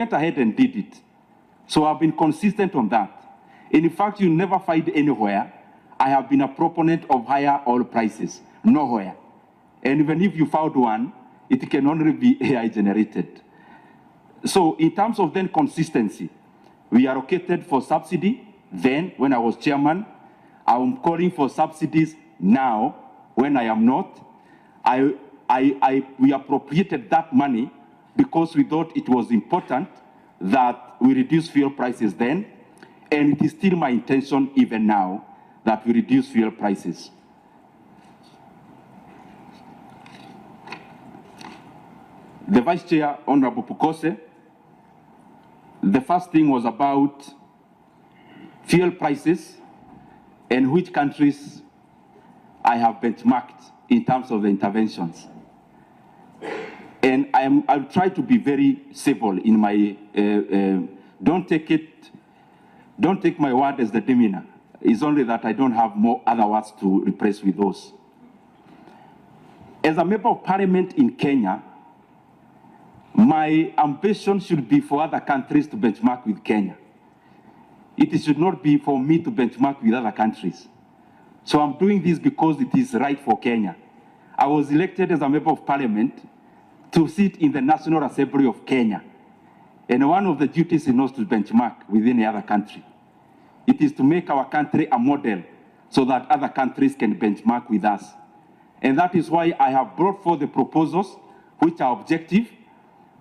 went ahead and did it. So I've been consistent on that. And in fact, you never find anywhere I have been a proponent of higher oil prices. Nowhere. And even if you found one, it can only be AI generated. So in terms of then consistency, we allocated for subsidy then when I was chairman. I'm calling for subsidies now when I am not. We appropriated that money because we thought it was important that we reduce fuel prices then, and it is still my intention even now that we reduce fuel prices. The Vice Chair, Honorable Pukose, the first thing was about fuel prices and which countries I have benchmarked in terms of the interventions. And I'll try to be very civil in my, don't take my word as the demeanor. It's only that I don't have more other words to replace with those. As a member of parliament in Kenya, my ambition should be for other countries to benchmark with Kenya. It should not be for me to benchmark with other countries. So I'm doing this because it is right for Kenya. I was elected as a member of parliament to sit in the National Assembly of Kenya. And one of the duties is not to benchmark with any other country. It is to make our country a model so that other countries can benchmark with us. And that is why I have brought forth the proposals which are objective.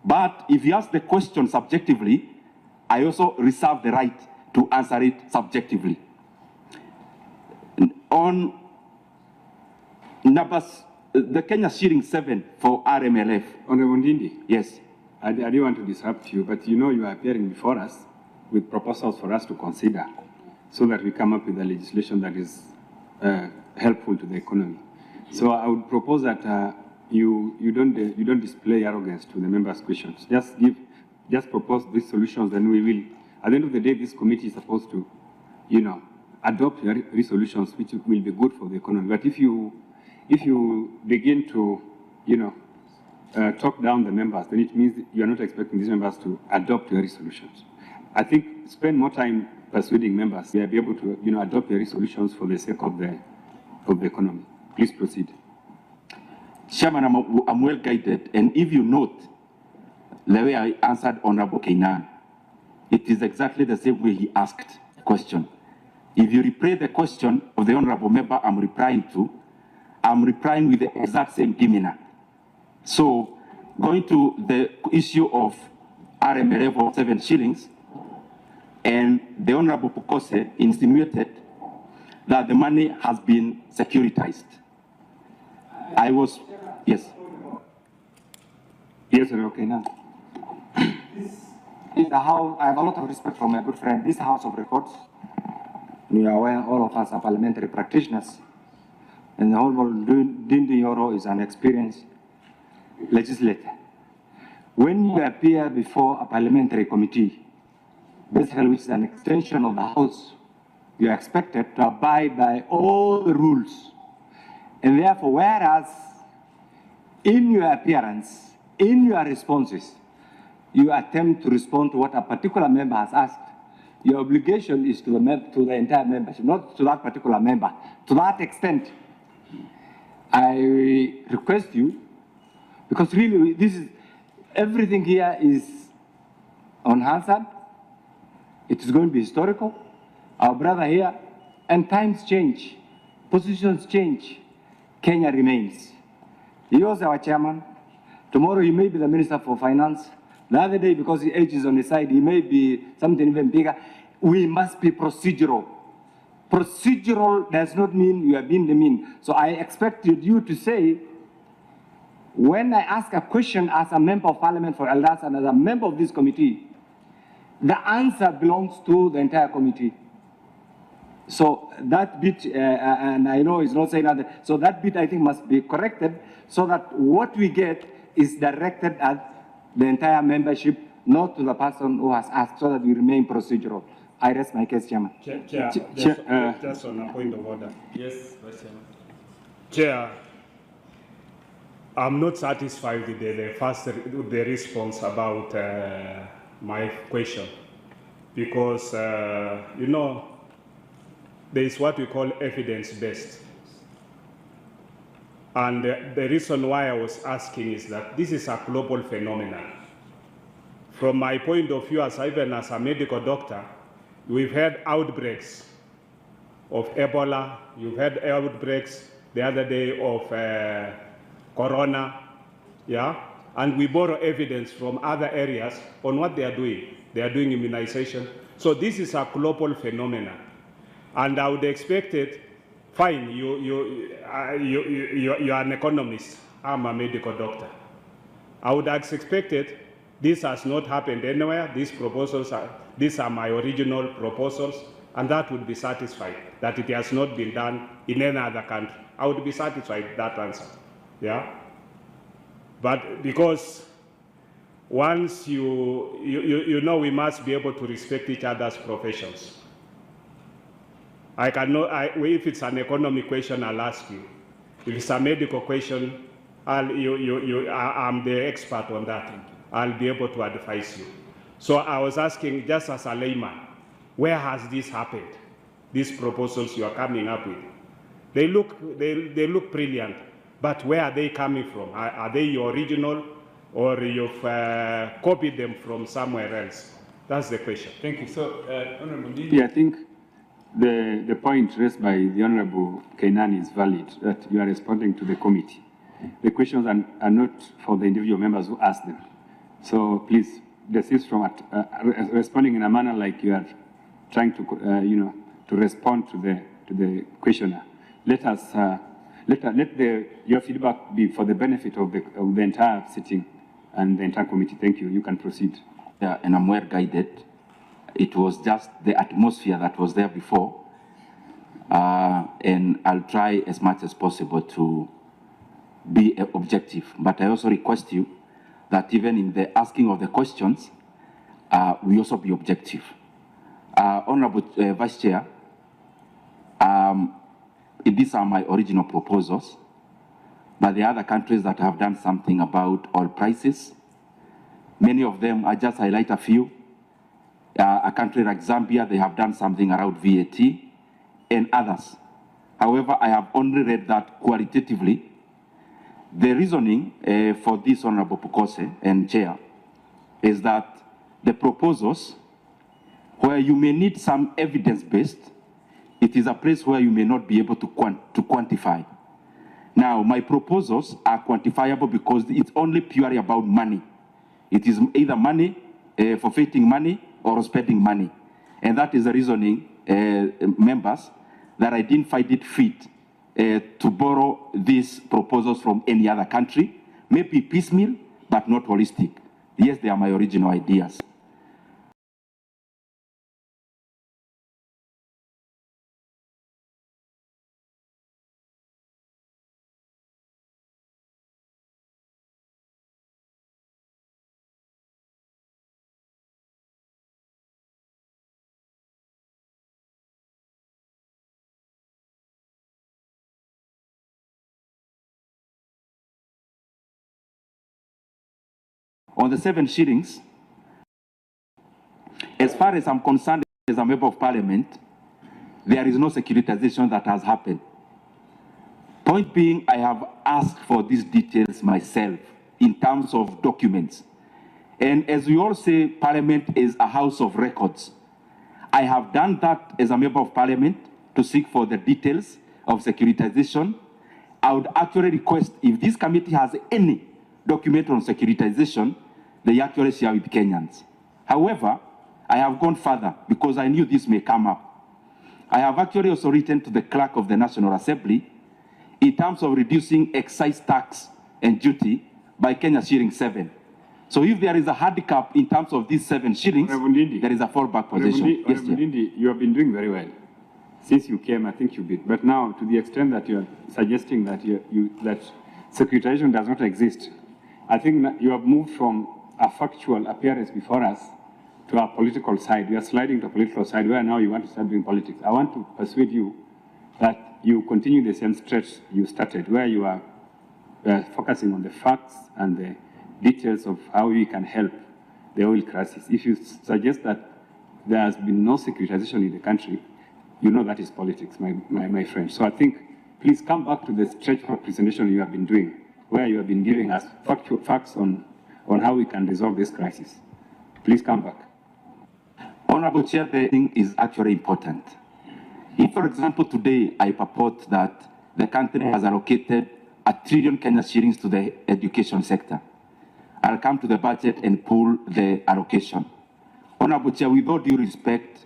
But if you ask the question subjectively, I also reserve the right to answer it subjectively. On numbers, the Kenya shilling 7 for RMLF. Honorable Ndindi. Yes. I didn't want to disrupt you, but you know you are appearing before us with proposals for us to consider so that we come up with a legislation that is helpful to the economy. So I would propose that you don't display arrogance to the members' questions. Just propose these solutions, and we will. At the end of the day, this committee is supposed to, adopt resolutions which will be good for the economy. But if you begin to, talk down the members, then it means you are not expecting these members to adopt your resolutions. I think spend more time persuading members. They will be able to, adopt your resolutions for the sake of the economy. Please proceed. Chairman, I'm well guided, and if you note the way I answered Honorable Kainan, it is exactly the same way he asked the question. If you replay the question of the Honorable Member I'm replying with the exact same demeanor. So, going to the issue of RMLF of 7 shillings, and the Honorable Pukose insinuated that the money has been securitized. Yes. Yes, okay, now. I have a lot of respect for my good friend. This House of Records, you are aware, all of us are parliamentary practitioners, and the Honorable Ndindi Nyoro is an experienced legislator. When you appear before a parliamentary committee, basically which is an extension of the House, you are expected to abide by all the rules. And therefore, whereas in your appearance, in your responses, you attempt to respond to what a particular member has asked, your obligation is to the entire membership, not to that particular member. To that extent, I request you, because really everything here is unanswered. It is going to be historical. Our brother here, and times change, positions change. Kenya remains. He was our chairman. Tomorrow he may be the Minister for Finance. The other day, because the age is on his side, he may be something even bigger. We must be procedural. Procedural does not mean you are being the mean. So I expected you to say, when I ask a question as a member of parliament for Elders and as a member of this committee, the answer belongs to the entire committee. So that bit, and I know it's not saying that, so that bit I think must be corrected so that what we get is directed at the entire membership, not to the person who has asked, so that we remain procedural. I rest my case, Chairman. Just on a point of order. Yes, Vice Chairman. Chair, I'm not satisfied with the response about my question, because, you know, there is what we call evidence-based. And the reason why I was asking is that this is a global phenomenon. From my point of view, even as a medical doctor, we've had outbreaks of Ebola, you've had outbreaks the other day of Corona, yeah? And we borrow evidence from other areas on what they are doing. They are doing immunization. So this is a global phenomenon. And I would expect it, fine, you're an economist, I'm a medical doctor. I would have expected this has not happened anywhere. These are my original proposals, and that would be satisfied, that it has not been done in any other country. I would be satisfied with that answer, yeah? But because once you know we must be able to respect each other's professions. I cannot, if it's an economic question, I'll ask you. If it's a medical question, I'm the expert on that. I'll be able to advise you. So I was asking, just as a layman, where has this happened? These proposals you are coming up with. They look brilliant, but where are they coming from? Are they your original, or you've copied them from somewhere else? That's the question. Thank you. So, Honorable Ndindi. Yeah, I think the point raised by the Honorable Kainan is valid, that you are responding to the committee. The questions are not for the individual members who asked them. So please desist from responding in a manner like you are trying to, to respond to the questioner. Let us let your feedback be for the benefit of the entire sitting and the entire committee. Thank you. You can proceed. Yeah, and I'm well guided. It was just the atmosphere that was there before, and I'll try as much as possible to be objective. But I also request you that even in the asking of the questions, we also be objective. Honorable Vice Chair, these are my original proposals, but there are other countries that have done something about oil prices. Many of them, I just highlight a few. A country like Zambia, they have done something around VAT, and others. However, I have only read that qualitatively. The reasoning for this, Honorable Pukose and Chair, is that the proposals, where you may need some evidence-based, it is a place where you may not be able to quantify. Now, my proposals are quantifiable because it's only purely about money. It is either money, forfeiting money, or spending money. And that is the reasoning, members, that I didn't find it fit to borrow these proposals from any other country, maybe piecemeal, but not holistic. Yes, they are my original ideas. On the 7 shillings, as far as I'm concerned as a member of parliament, there is no securitization that has happened. Point being, I have asked for these details myself in terms of documents. And as we all say, parliament is a house of records. I have done that as a member of parliament to seek for the details of securitization. I would actually request, if this committee has any document on securitization, they actually share with Kenyans. However, I have gone further because I knew this may come up. I have actually also written to the clerk of the National Assembly in terms of reducing excise tax and duty by Kenya shilling 7. So if there is a handicap in terms of these 7 shillings, there is a fallback position. Yes, Ndindi, you have been doing very well. Since you came, I think you did. But now, to the extent that you are suggesting that that securitization does not exist, I think you have moved from a factual appearance before us to our political side. We are sliding to a political side where now you want to start doing politics. I want to persuade you that you continue the same stretch you started, where you are focusing on the facts and the details of how we can help the oil crisis. If you suggest that there has been no securitization in the country, you know that is politics, my friend. So I think, please come back to the straightforward presentation you have been doing, where you have been giving us facts on how we can resolve this crisis. Please come back. Honorable Chair, the thing is actually important. If, for example, today I purport that the country has allocated 1 trillion Kenya shillings to the education sector, I'll come to the budget and pull the allocation. Honorable Chair, with all due respect,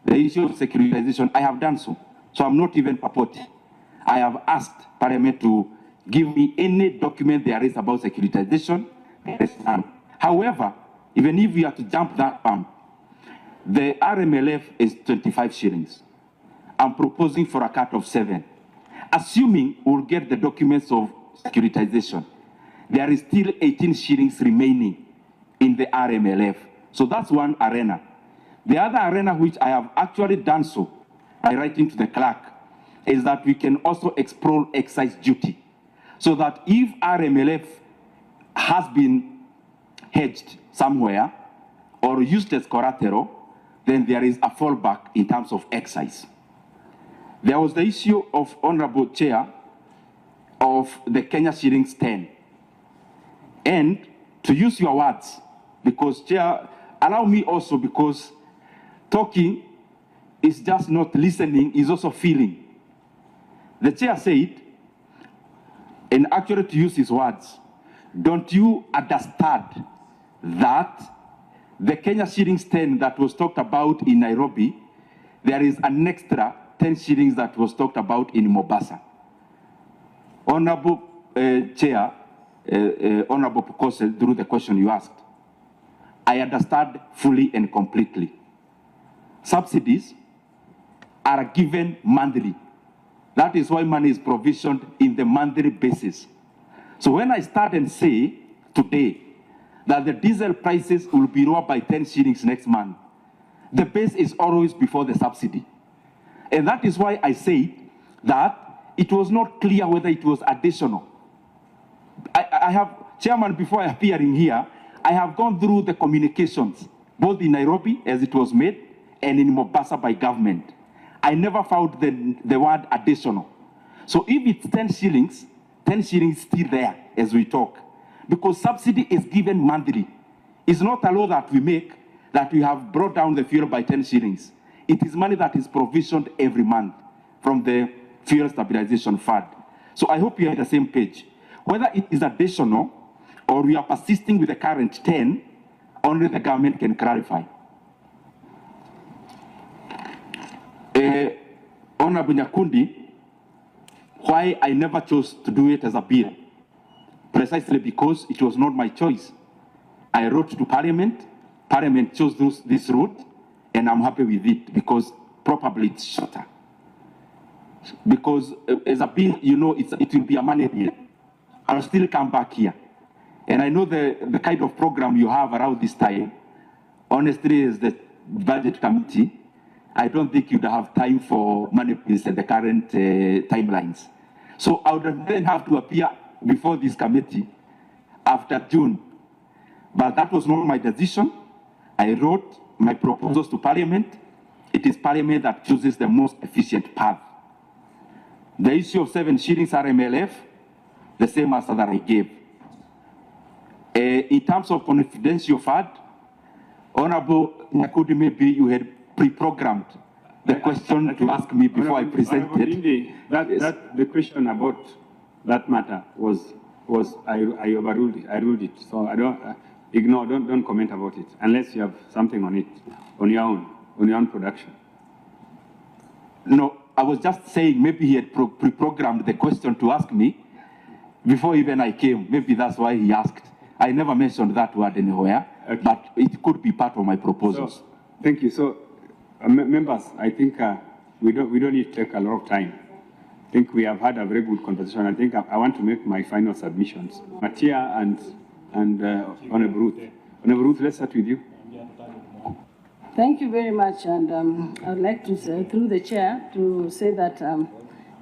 the issue of securitization, I have done so. So I'm not even purporting. I have asked Parliament to give me any document there is about securitization. However, even if we are to jump that bump, the RMLF is 25 shillings. I'm proposing for a cut of 7. Assuming we'll get the documents of securitization, there is still 18 shillings remaining in the RMLF. So that's one arena. The other arena which I have actually done so, by writing to the clerk, is that we can also explore excise duty. So that if RMLF has been hedged somewhere or used as collateral, then there is a fallback in terms of excise. There was the issue of, Honorable Chair, of the Kenya shillings 10. And to use your words, because Chair, allow me also, because talking is just not listening, is also feeling. The Chair said, and actually to use his words, don't you understand that the Kenya shillings 10 that was talked about in Nairobi, there is an extra 10 shillings that was talked about in Mombasa? Honorable Chair, Honorable Pukose, through the question you asked, I understand fully and completely. Subsidies are given monthly. That is why money is provisioned in the monthly basis. So when I start and say today that the diesel prices will be lower by 10 shillings next month, the base is always before the subsidy. And that is why I say that it was not clear whether it was additional. I have, Chairman, before appearing here, I have gone through the communications, both in Nairobi, as it was made, and in Mombasa by government. I never found the word additional. So if it's 10 shillings is still there as we talk, because subsidy is given monthly. It's not a law that we make that we have brought down the fuel by 10 shillings. It is money that is provisioned every month from the Fuel Stabilization Fund. So I hope you are on the same page. Whether it is additional or we are persisting with the current 10, only the government can clarify. Honorable Nyakundi, why I never chose to do it as a bill? Precisely because it was not my choice. I wrote to Parliament, Parliament chose this route, and I'm happy with it because probably it's shorter. Because as a bill, you know, it will be a money bill. I'll still come back here. And I know the kind of program you have around this time. Honestly, as the budget committee, I don't think you'd have time for money bills at the current timelines. So I would then have to appear before this committee after June. But that was not my decision. I wrote my proposals to Parliament. It is Parliament that chooses the most efficient path. The issue of 7 shillings RMLF, the same answer that I gave. In terms of confidential fund, Honorable Nyakudi, maybe you had pre-programmed the question to ask me before I presented. Ndindi, the question about that matter I overruled it. I ruled it. So I don't don't comment about it unless you have something on it on your own production. No, I was just saying maybe he had pre-programmed the question to ask me before even I came. Maybe that's why he asked. I never mentioned that word anywhere, okay. But it could be part of my proposals. So, thank you. So, members, I think we don't need to take a lot of time. I think we have had a very good conversation. I think I want to make my final submissions. Matia and Honorable Ruth. Honorable Ruth, let's start with you. Thank you very much, and I would like to say, through the chair, to say that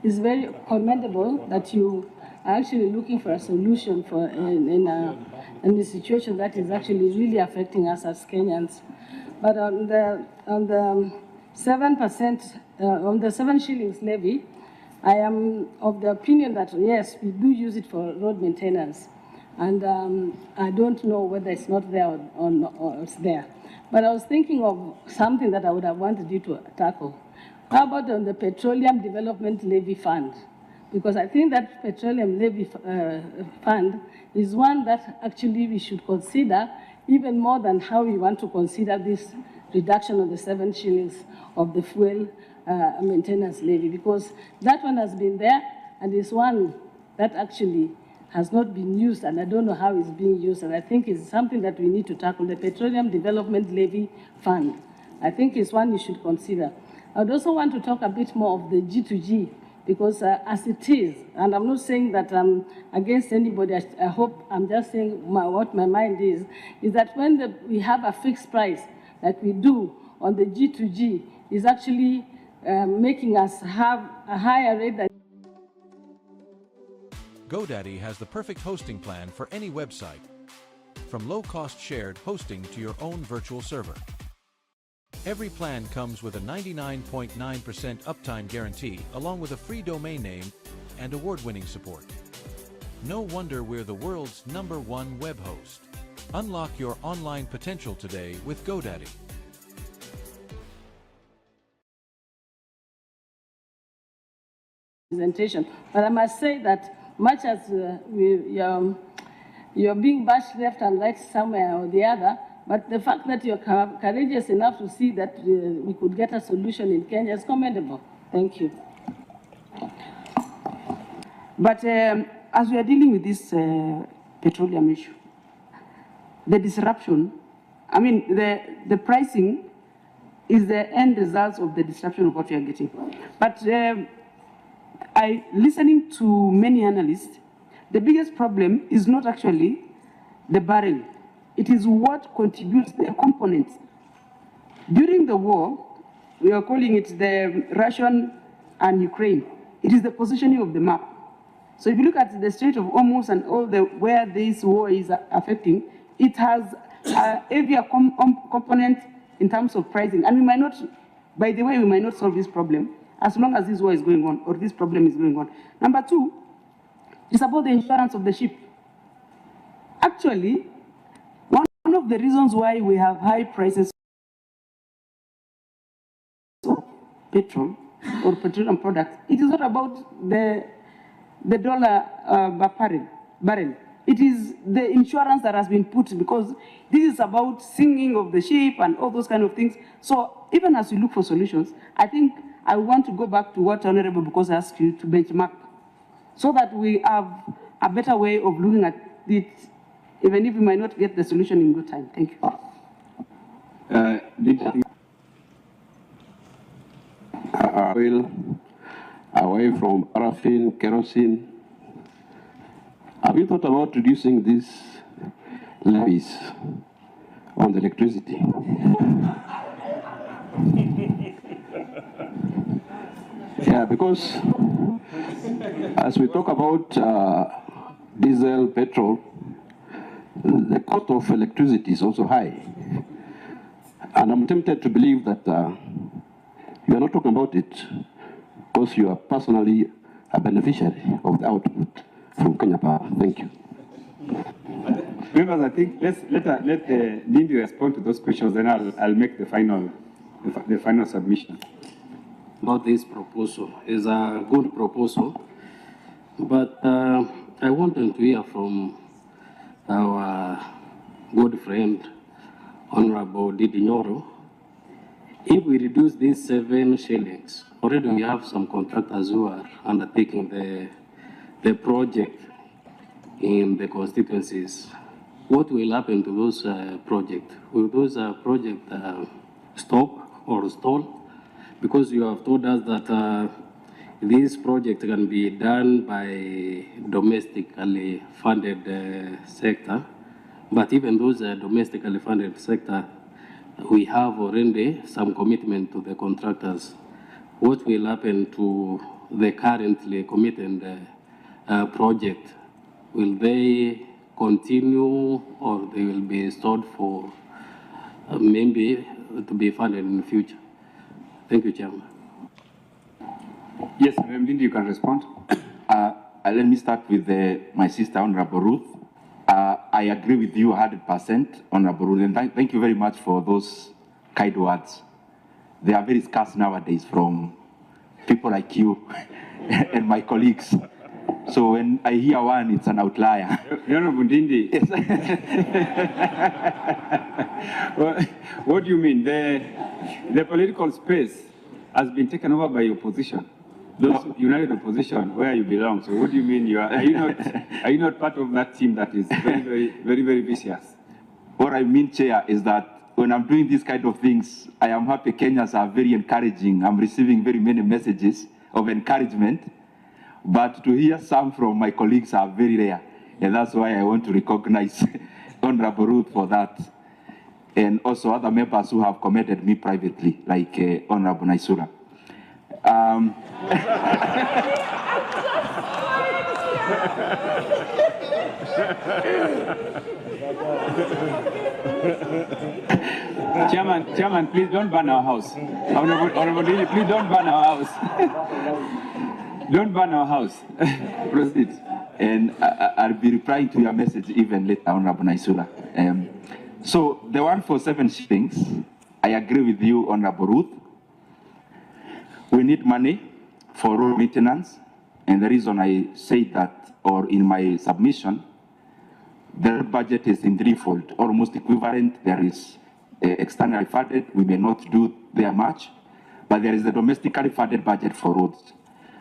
it's very commendable that you are actually looking for a solution for in and the situation that is actually really affecting us as Kenyans. But on the 7%, on the 7 shillings levy, I am of the opinion that yes, we do use it for road maintenance. And I don't know whether it's not there or it's there. But I was thinking of something that I would have wanted you to tackle. How about on the Petroleum Development Levy Fund? Because I think that Petroleum Levy Fund is one that actually we should consider even more than how we want to consider this reduction of the 7 shillings of the fuel maintenance levy, because that one has been there and is one that actually has not been used, and I don't know how it's being used, and I think it's something that we need to tackle. The Petroleum Development Levy Fund, I think is one you should consider. I would also want to talk a bit more of the G2G, because as it is, and I'm not saying that I'm against anybody, I hope I'm just saying what my mind is that when we have a fixed price like we do on the G2G, is actually making us have a higher rate than GoDaddy has the perfect hosting plan for any website, from low-cost shared hosting to your own virtual server. Every plan comes with a 99.9% uptime guarantee, along with a free domain name and award-winning support. No wonder we're the world's #1 web host. Unlock your online potential today with GoDaddy. Presentation, but I must say that much as you're being bashed left and right somewhere or the other, but the fact that you're courageous enough to see that we could get a solution in Kenya is commendable. Thank you. But as we are dealing with this petroleum issue, the disruption, I mean, the pricing is the end result of the disruption of what we are getting. But listening to many analysts, the biggest problem is not actually the barrel. It is what contributes the components. During the war, we are calling it the Russian and Ukraine. It is the positioning of the map. So if you look at the Strait of Hormuz and all where this war is affecting, it has a heavier component in terms of pricing. And we might not, by the way, we might not solve this problem as long as this war is going on or this problem is going on. Number two, it's about the insurance of the ship. Actually, one of the reasons why we have high prices of petrol or petroleum products, it is not about the dollar barrel. It is the insurance that has been put, because this is about sinking of the ship and all those kind of things. So even as we look for solutions, I think I want to go back to what Honorable Bukosa asked you to benchmark, so that we have a better way of looking at it, even if we might not get the solution in good time. Thank you. Oil away from paraffin, kerosene. Have you thought about reducing these levies on the electricity? Yeah, because as we talk about diesel, petrol, the cost of electricity is also high. And I'm tempted to believe that you are not talking about it because you are personally a beneficiary of the output from Kenya Power. Thank you. Members, I think let Ndindi respond to those questions, then I'll make the final submission. About this proposal is a good proposal, but I wanted to hear from our good friend, Honorable Ndindi Nyoro. If we reduce these 7 shillings, already we have some contractors who are undertaking the project in the constituencies. What will happen to those projects? Will those projects stop or stall? Because you have told us that this project can be done by domestically funded sector, but even those domestically funded sector, we have already some commitment to the contractors. What will happen to the currently committed project? Will they continue or they will be stored for maybe to be funded in the future? Thank you, Chairman. Yes, Ndindi, you can respond. Let me start with my sister, Honorable Ruth. I agree with you 100%, Honorable Ruth, and thank you very much for those kind words. They are very scarce nowadays from people like you and my colleagues. So when I hear one, it's an outlier. Honorable Ndindi. Yes. What do you mean? The political space has been taken over by opposition. Those united opposition, where you belong. So what do you mean? Are you not part of that team that is very vicious? What I mean, Chair, is that when I'm doing these kind of things, I am happy Kenyans are very encouraging. I'm receiving very many messages of encouragement, but to hear some from my colleagues are very rare. And that's why I want to recognize Honorable Ruth for that. And also other members who have commended me privately, like Honorable Naisura. Chairman, please don't burn our house. Honorable Ndindi, please don't burn our house. Don't burn our house. Proceed. And I'll be replying to your message even later, Honorable Naisura. So the one for 7 shillings, I agree with you, Honorable Ruth. We need money for road maintenance, and the reason I say that, or in my submission, the budget is in threefold, almost equivalent. There is externally funded, we may not do there much, but there is the domestically funded budget for roads.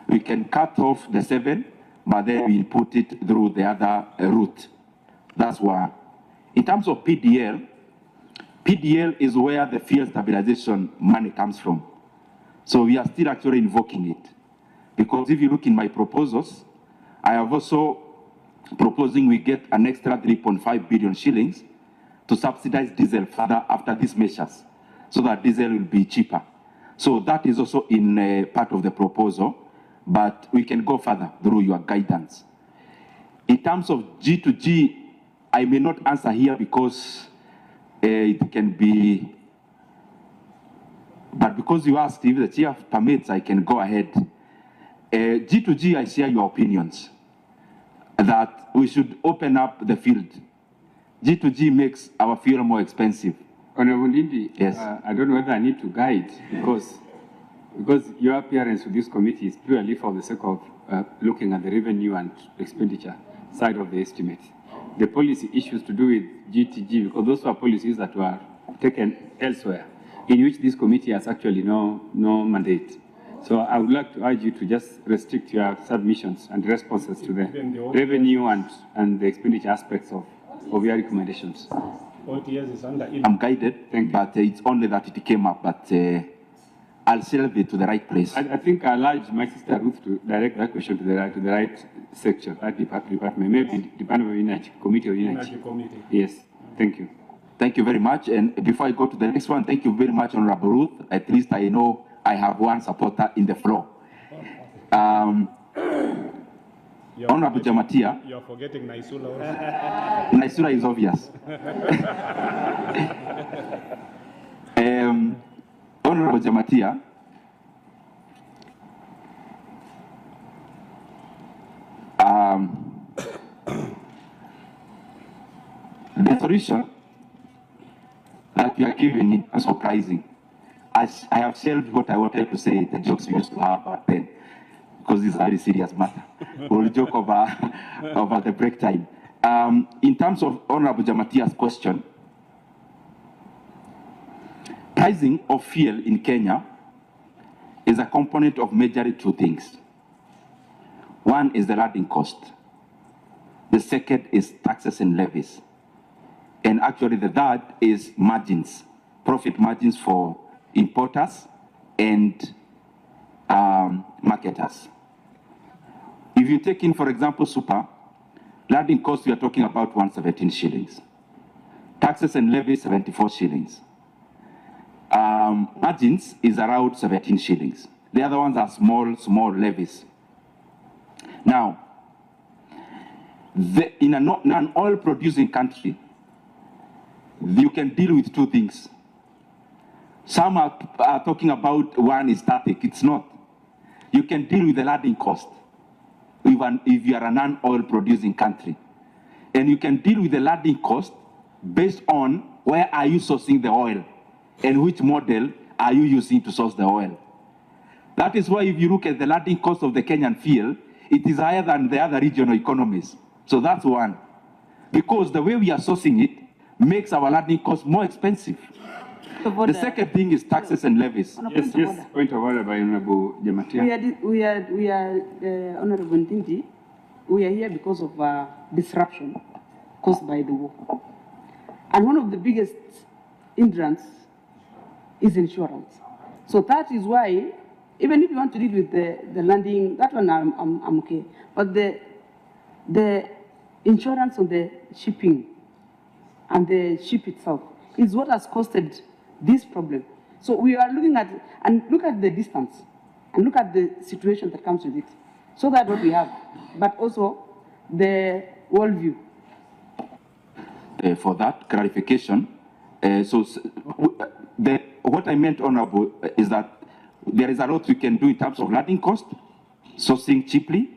We can cut off the 7, but then we put it through the other route. That's one. In terms of PDL, PDL is where the fuel stabilization money comes from. So we are still actually invoking it. Because if you look in my proposals, I have also proposing we get an extra 3.5 billion shillings to subsidize diesel further after these measures, so that diesel will be cheaper. So that is also in part of the proposal, but we can go further through your guidance. In terms of G2G, I may not answer here because it can be, but because you asked, if the chair permits, I can go ahead. G2G, I share your opinions that we should open up the field. G2G makes our fuel more expensive. Honorable Ndindi, yes. I don't know whether I need to guide because your appearance with this committee is purely for the sake of looking at the revenue and expenditure side of the estimate. The policy issues to do with GTG, because those are policies that were taken elsewhere, in which this committee has actually no mandate. So I would like to urge you to just restrict your submissions and responses to the revenue and the expenditure aspects of your recommendations. I'm guided, but it's only that it came up, but I'll shelve it to the right place. I think I'll urge my sister Ruth to direct that question to the right section, right department, maybe Department of Energy, Committee of Energy. Yes, thank you. Thank you very much. And before I go to the next one, thank you very much, Honorable Ruth. At least I know I have one supporter in the floor. Honorable Jamatia. You're forgetting Naisula also. Naisula is obvious. Honorable Jamatia, the solution that you are giving is surprising. As I have shelved what I wanted to say, the jokes we used to have back then, because this is a very serious matter. We'll joke over the break time. In terms of Honorable Jamatia's question, pricing of fuel in Kenya is a component of majorly 2 things. One is the landing cost. The second is taxes and levies. And actually the third is margins, profit margins for importers and marketers. If you take in, for example, super, landing cost, we are talking about 117 shillings. Taxes and levies, 74 shillings. Margins is around 17 shillings. The other ones are small levies. Now, in a non-oil producing country, you can deal with two things. Some are talking about one is static. It's not. You can deal with the landing cost if you are a non-oil producing country. And you can deal with the landing cost based on where are you sourcing the oil and which model are you using to source the oil. That is why if you look at the landing cost of the Kenyan field, it is higher than the other regional economies. So that's one. Because the way we are sourcing it makes our landing cost more expensive. The second thing is taxes and levies. Yes, point of order by Honorable Jamatia. We are Honorable Ndindi, we are here because of disruption caused by the war. And one of the biggest hindrance is insurance. So that is why, even if you want to deal with the landing, that one I'm okay. But the insurance on the shipping and the ship itself is what has caused this problem. So we are looking at, and look at the distance, and look at the situation that comes with it. So that's what we have, but also the worldview. For that clarification, what I meant, Honorable, is that there is a lot we can do in terms of landing cost, sourcing cheaply.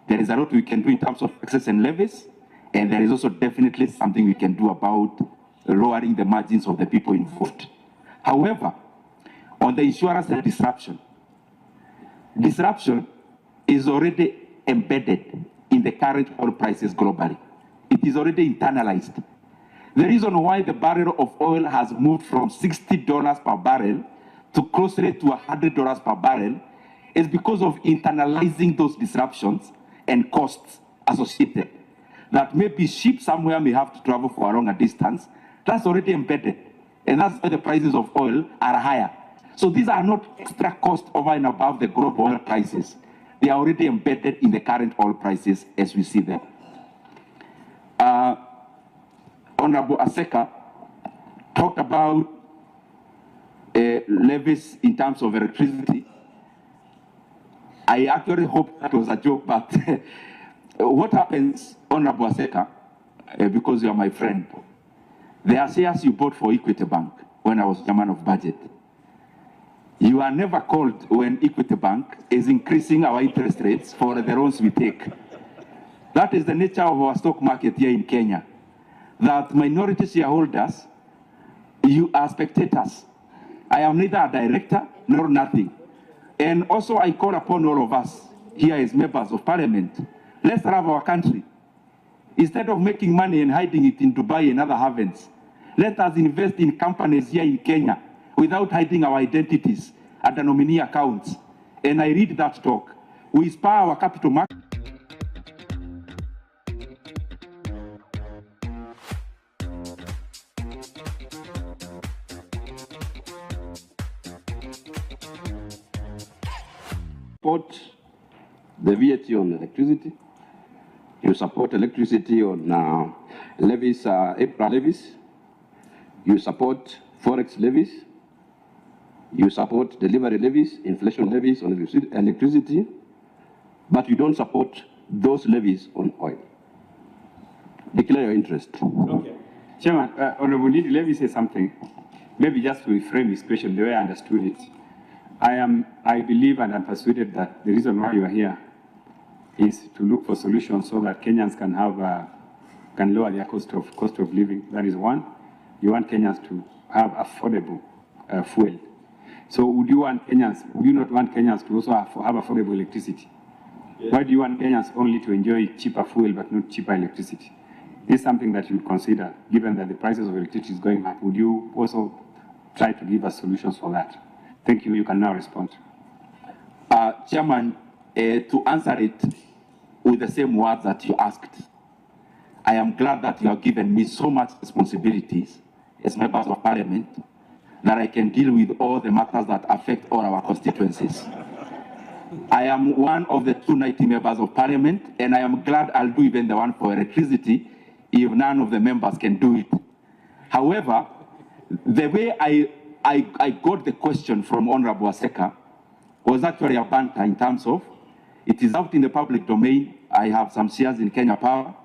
There is a lot we can do in terms of taxes and levies, and there is also definitely something we can do about lowering the margins of the people involved. However, on the insurance and disruption is already embedded in the current oil prices globally. It is already internalized. The reason why the barrel of oil has moved from $60 per barrel to closer to $100 per barrel is because of internalizing those disruptions and costs associated. That maybe ship somewhere may have to travel for a longer distance. That's already embedded. And that's why the prices of oil are higher. So these are not extra costs over and above the global oil prices. They are already embedded in the current oil prices as we see them. Honorable Aseka talked about levies in terms of electricity. I actually hope that was a joke, but what happens, Honorable Aseka, because you are my friend, there are shares you bought for Equity Bank when I was chairman of budget. You are never called when Equity Bank is increasing our interest rates for the loans we take. That is the nature of our stock market here in Kenya. That minority shareholders, you are spectators. I am neither a director nor nothing. And also I call upon all of us here as members of parliament, let's love our country. Instead of making money and hiding it in Dubai and other havens, let us invest in companies here in Kenya without hiding our identities at the nominee accounts. And I read that talk. We inspire our capital market. Support the VAT on electricity. You support electricity on levies, EPRA levies. You support forex levies. You support delivery levies, inflation levies on electricity, but you don't support those levies on oil. Declare your interest. Okay. Chairman, Honorable Ndindi, let me say something. Maybe just to reframe this question the way I understood it. I believe and I'm persuaded that the reason why you are here is to look for solutions so that Kenyans can have can lower their cost of living. That is one. You want Kenyans to have affordable fuel. So would you want Kenyans? Would you not want Kenyans to also have affordable electricity? Yes. Why do you want Kenyans only to enjoy cheaper fuel but not cheaper electricity? This is something that you would consider, given that the prices of electricity is going up. Would you also try to give us solutions for that? Thank you. You can now respond. Chairman, to answer it with the same words that you asked, I am glad that you have given me so much responsibilities as members of parliament that I can deal with all the matters that affect all our constituencies. I am one of the 290 members of parliament, and I am glad I'll do even the one for electricity if none of the members can do it. However, the way I got the question from Honorable Aseka was actually a banter in terms of, it is out in the public domain. I have some shares in Kenya Power,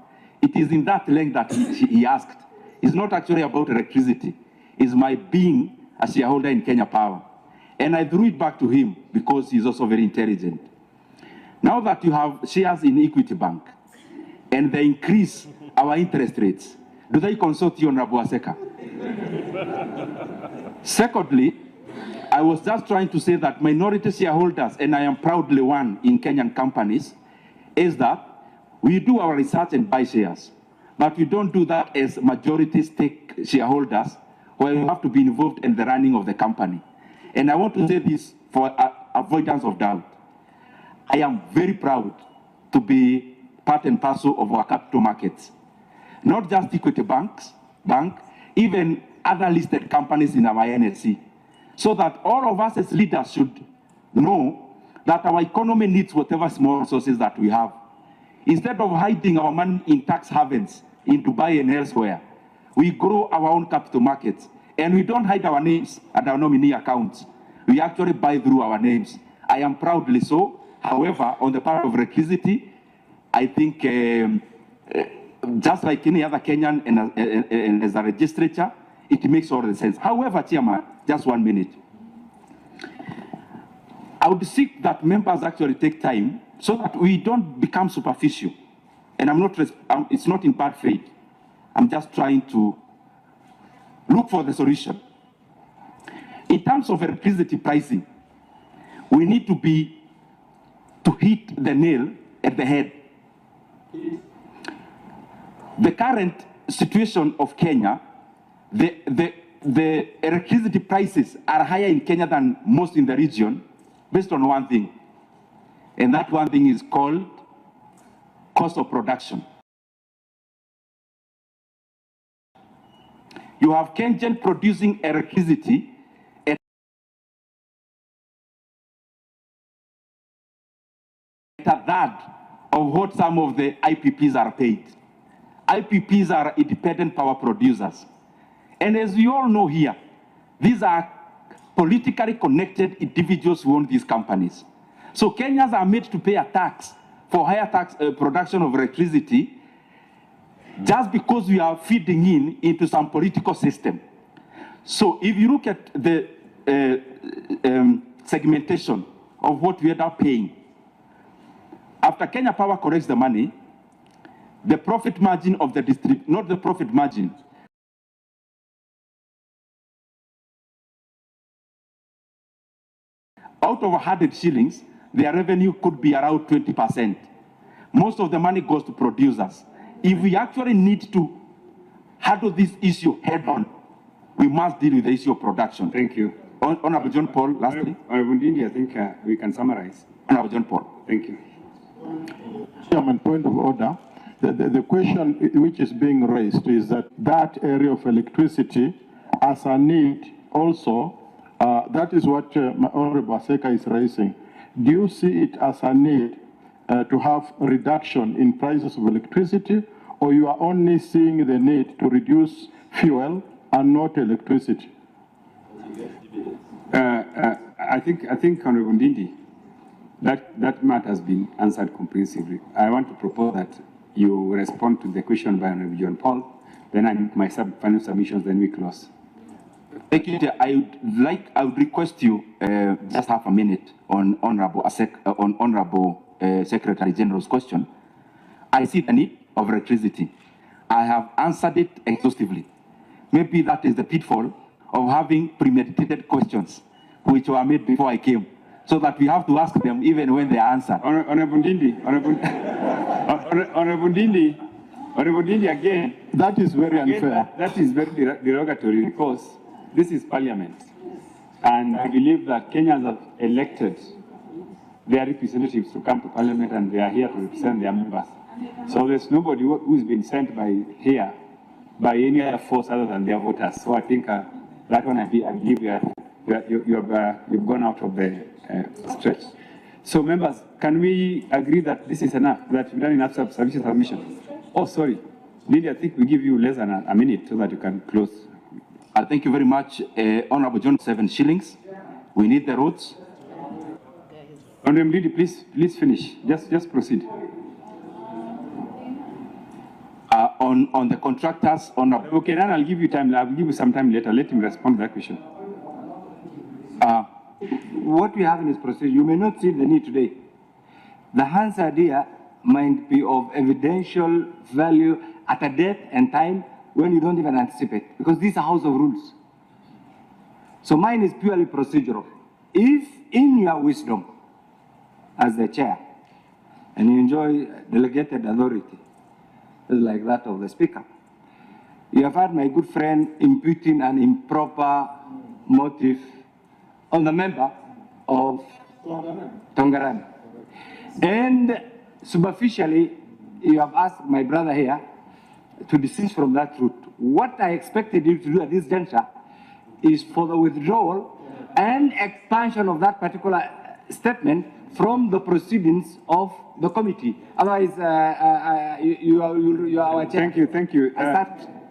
It is in that length that he asked. It's not actually about electricity. It's my being a shareholder in Kenya Power. And I threw it back to him because he's also very intelligent. Now that you have shares in Equity Bank and they increase our interest rates, do they consult you, Honorable Aseka? Secondly, I was just trying to say that minority shareholders, and I am proudly one in Kenyan companies, is that we do our research and buy shares, but we don't do that as majority stake shareholders where you have to be involved in the running of the company. And I want to say this for avoidance of doubt. I am very proud to be part and parcel of our capital markets. Not just Equity Bank, even other listed companies in our NSC. So that all of us as leaders should know that our economy needs whatever small resources that we have. Instead of hiding our money in tax havens in Dubai and elsewhere, we grow our own capital markets. And we don't hide our names at our nominee accounts. We actually buy through our names. I am proudly so. However, on the part of electricity, I think just like any other Kenyan and as a legislature, it makes all the sense. However, Chairman, just 1 minute. I would seek that members actually take time so that we don't become superficial. And it's not in bad faith. I'm just trying to look for the solution. In terms of electricity pricing, we need to hit the nail at the head. The current situation of Kenya, the electricity prices are higher in Kenya than most in the region based on one thing. And that one thing is called cost of production. You have Kenyan producing electricity at a third of what some of the IPPs are paid. IPPs are independent power producers. And as we all know here, these are politically connected individuals who own these companies. So Kenyans are made to pay a tax for higher tax production of electricity just because we are feeding into some political system. So if you look at the segmentation of what we end up paying, after Kenya Power collects the money, the profit margin of the district, not the profit margin, out of 100 shillings, their revenue could be around 20%. Most of the money goes to producers. If we actually need to handle this issue head on, we must deal with the issue of production. Thank you. Honorable John Paul, lastly. Honorable Ndindi, I think we can summarize. Honorable John Paul. Thank you. Chairman, point of order. The question which is being raised is that area of electricity as a need also, that is what Honorable Aseka is raising. Do you see it as a need to have a reduction in prices of electricity, or you are only seeing the need to reduce fuel and not electricity? I think Honorable Ndindi, that matter has been answered comprehensively. I want to propose that you respond to the question by Honorable John Paul, then I make my final submissions, then we close. Thank you. I would request you just half a minute on Honorable Secretary General's question. I see the need of electricity. I have answered it exhaustively. Maybe that is the pitfall of having premeditated questions, which were made before I came, so that we have to ask them even when they are answered. Honorable Ndindi, again. That is very unfair. That is very derogatory because this is Parliament. And I believe that Kenyans have elected their representatives to come to Parliament, and they are here to represent their members. So there's nobody who's been sent here by any other force other than their voters. So I think that one, I believe you've gone out of the stretch. So members, can we agree that this is enough, that we've done enough sufficient submission? Oh, sorry. Lydia, I think we give you less than a minute so that you can close. Thank you very much. Honorable John, 7 shillings. We need the roads. Honorable Lydia, please finish. Just proceed. on the contractors, on a, Okay, then I'll give you time. I'll give you some time later. Let him respond to that question. What we have in this procedure, you may not see the need today. The answer here might be of evidential value at a date and time when you don't even anticipate, because these are house of rules. So mine is purely procedural. If in your wisdom, as the chair, and you enjoy delegated authority, like that of the speaker, you have had my good friend imputing an improper motive on the member of Tongaran. And superficially, you have asked my brother here to desist from that route. What I expected you to do at this juncture is for the withdrawal and expansion of that particular statement from the proceedings of the committee. Otherwise, you are our chair. Thank you.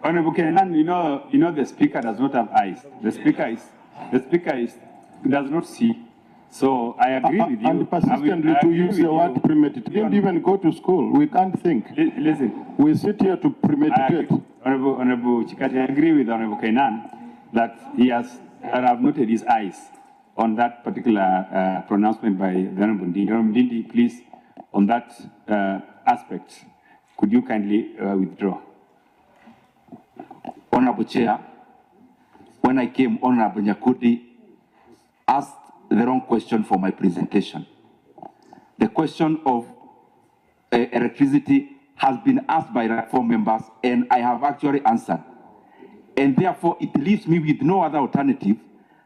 Honorable Kenan, you know the speaker does not have eyes. The speaker does not see. So I agree with you. And persistently to use the word premeditate. Didn't even go to school. We can't think. Listen. We sit here to premeditate. Honorable Chikati, I agree with Honorable Kenan that he has noted his eyes on that particular pronouncement by the Honorable Ndindi. Honorable Ndindi, please, on that aspect, could you kindly withdraw? Honorable Chair, when I came, Honorable Nyakudi asked the wrong question for my presentation. The question of electricity has been asked by 4 members, and I have actually answered. And therefore, it leaves me with no other alternative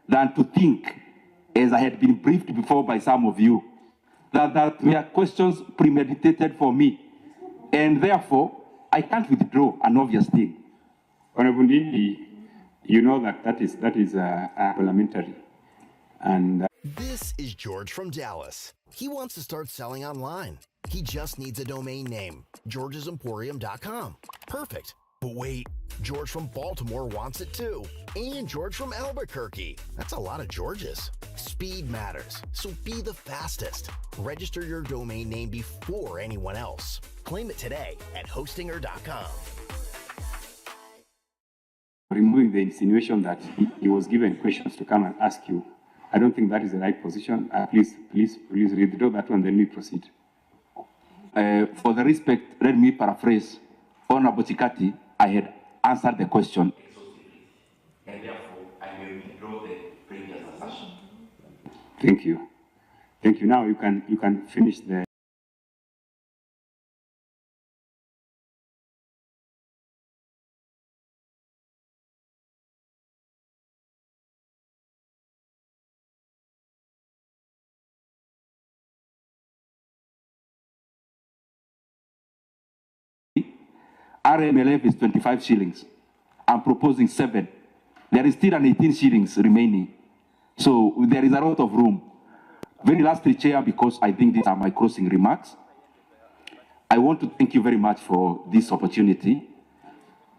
than to think, as I had been briefed before by some of you, that there were questions premeditated for me. And therefore, I can't withdraw an obvious thing. Honorable Ndindi, you know that is parliamentary. And This is George from Dallas. He wants to start selling online. He just needs a domain name, georgesemporium.com. Perfect. But wait, George from Baltimore wants it too. And George from Albuquerque. That's a lot of Georges. Speed matters, so be the fastest. Register your domain name before anyone else. Claim it today at hostinger.com. Removing the insinuation that he was given questions to come and ask you, I don't think that is the right position. Please withdraw that one, then we proceed. For the respect, let me paraphrase. Honorable Chikati, I had answered the question. And therefore, I will withdraw the previous assertion. Thank you. Thank you. Now you can finish the. RMLF is 25 shillings. I'm proposing 7. There is still an 18 shillings remaining. So there is a lot of room. Very lastly, Chair, because I think these are my closing remarks, I want to thank you very much for this opportunity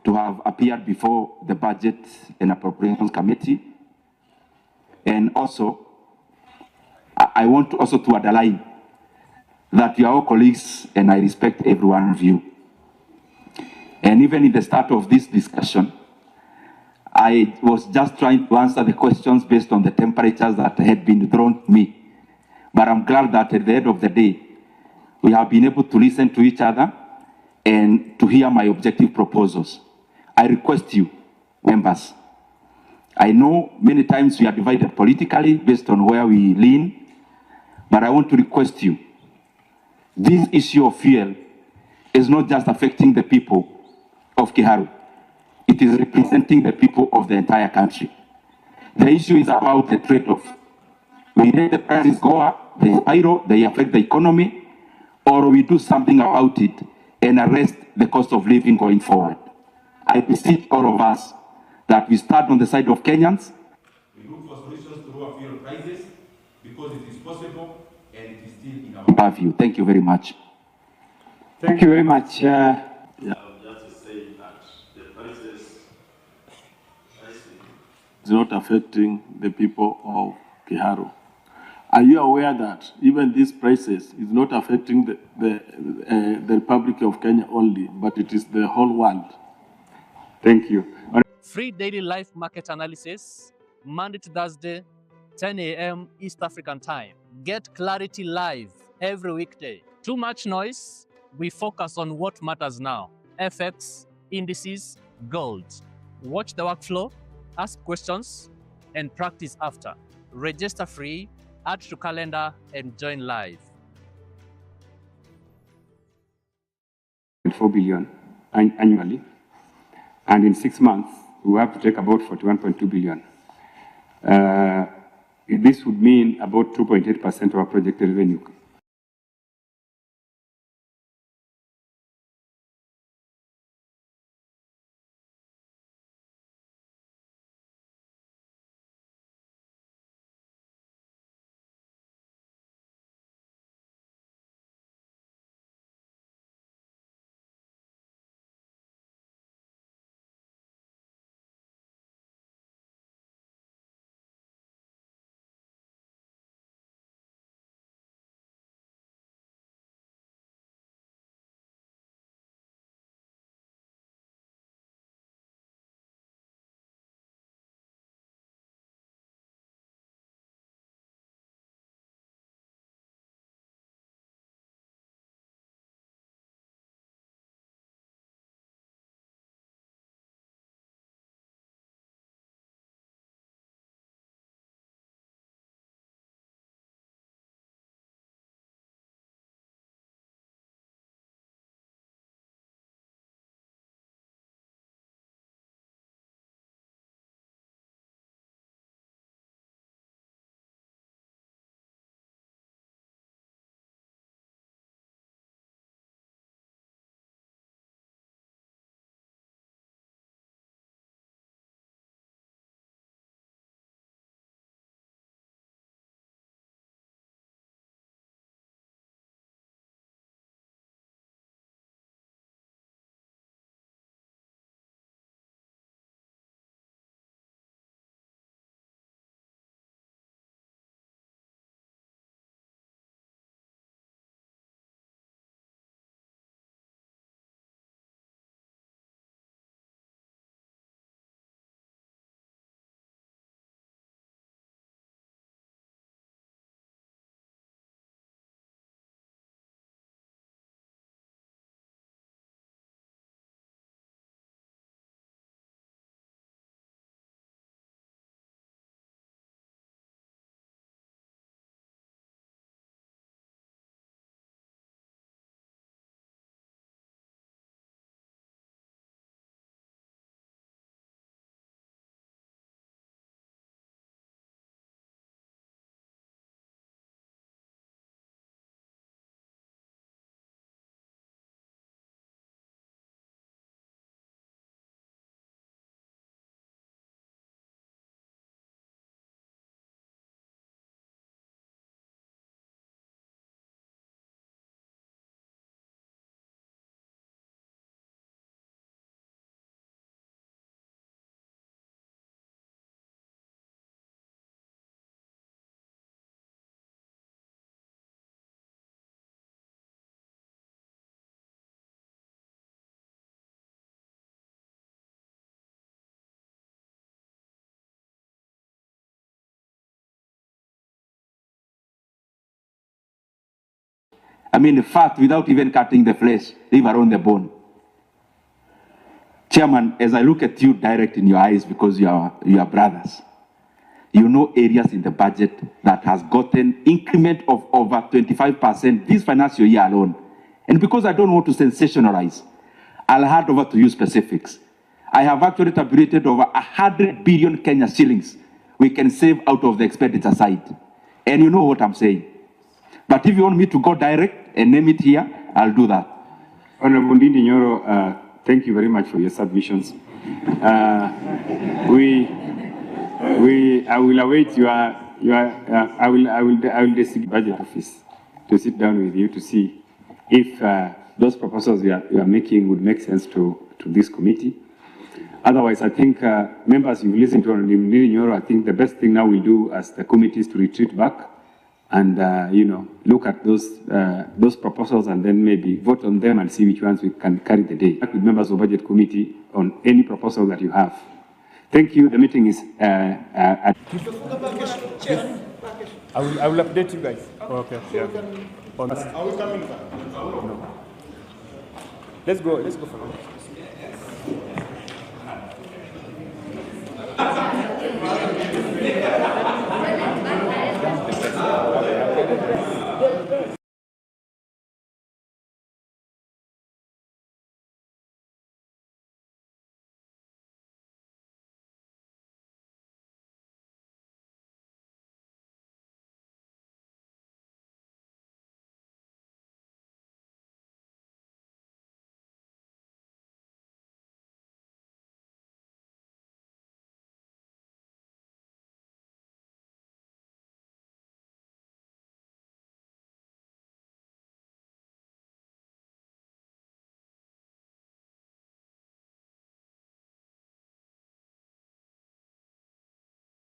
to have appeared before the Budget and Appropriations Committee. And also, I want to also to underline that you are all colleagues and I respect every one of you. And even in the start of this discussion, I was just trying to answer the questions based on the temperatures that had been thrown to me. But I'm glad that at the end of the day, we have been able to listen to each other and to hear my objective proposals. I request you, members, I know many times we are divided politically based on where we lean, but I want to request you, this issue of fuel is not just affecting the people of Kiharu. It is representing the people of the entire country. The issue is about the trade-off. We let the prices go up, they spiral, they affect the economy, or we do something about it and arrest the cost of living going forward. I beseech all of us that we start on the side of Kenyans. We look for solutions to lower fuel prices because it is possible and it is still in our purview. Thank you very much. Thank you very much. It's not affecting the people of Kiharu. Are you aware that even these prices is not affecting the Republic of Kenya only, but it is the whole world? Thank you. Free daily live market analysis, Monday to Thursday, 10 a.m. East African time. Get clarity live every weekday. Too much noise? We focus on what matters now. FX, indices, gold. Watch the workflow, ask questions, and practice after. Register free, add to calendar, and join live. 4 billion annually, and in 6 months, we have to take about 41.2 billion. This would mean about 2.8% of our projected revenue. I mean, fat without even cutting the flesh, leave around the bone. Chairman, as I look at you direct in your eyes because you are brothers, you know areas in the budget that has gotten increment of over 25% this financial year alone. And because I don't want to sensationalize, I'll hand over to you specifics. I have actually tabulated over 100 billion Kenya shillings we can save out of the expenditure side. And you know what I'm saying. But if you want me to go direct and name it here, I'll do that. Honorable Ndindi Nyoro, thank you very much for your submissions. I will await I will designate budget office to sit down with you to see if those proposals you are making would make sense to this committee. Otherwise, I think members, you've listened to Ndindi Nyoro. I think the best thing now we'll do as the committee is to retreat back and look at those proposals and then maybe vote on them and see which ones we can carry the day. With members of Budget Committee on any proposal that you have. Thank you. The meeting is at. I will update you guys. Okay. Yeah. Are we coming back? No. Let's go for it.